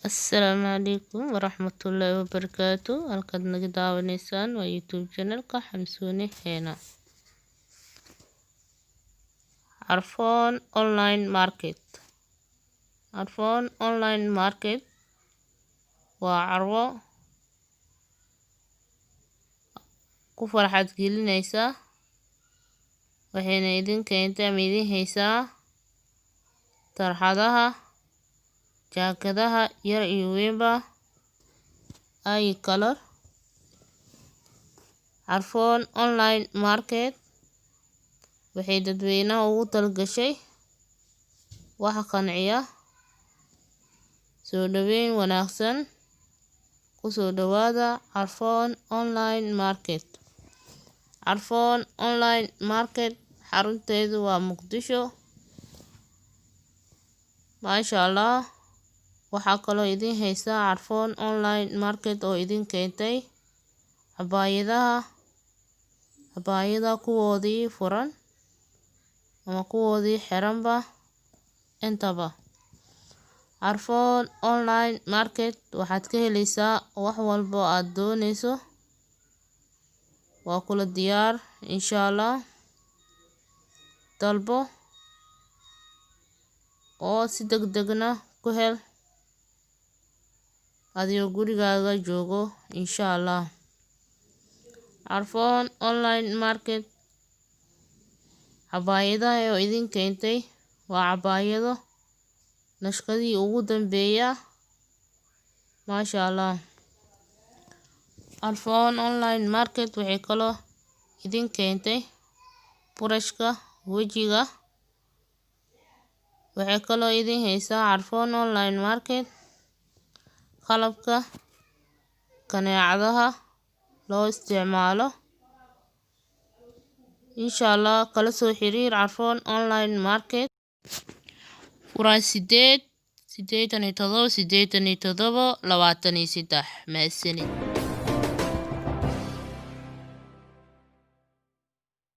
Assalaamu calaykum waraxmatullaahi wabarakaatu. Halkaad naga daawanaysaan waa YouTube channelka Xamsuune Heena. Carfoon Online Market. Carfoon Online Market waa carwo ku farxad gelinaysa, waxayna idin keentay idin haysaa tarxadaha, jaakadaha yar iyo weynba ay color. Carfoon Online Market waxay dadweynaha ugu talgashay waxa qanciya, soo dhaweyn wanaagsan. Ku soo dhawaada Carfoon Online Market. Carfoon Online Market xarunteedu waa Muqdisho. Maasha Allah. Waxaa kaloo idin haysaa Carfoon Online Market oo idin keentay cabaayadaha kuwoodii furan ama kuwoodii xiranba intaba. Carfoon Online Market waxaad ka helaysaa wax walbo aad doonayso, waa kula diyaar insha Allah. Dalbo oo si degdegna ku hel adigoo gurigaaga joogo insha Allah. Carfoon Online Market cabaayadaha oo idin keentay waa cabaayado nashqadii ugu dambeeya. Maasha Allah. Carfoon Online Market waxay kaloo idin keentay burashka wajiga. Waxay kaloo idin haysaa Carfoon Online Market qalabka kaneecadaha loo isticmaalo. Insha Allah kala soo xiriir Carfoon Online Market. Furaay 8 87 87 23. Mahadsanid.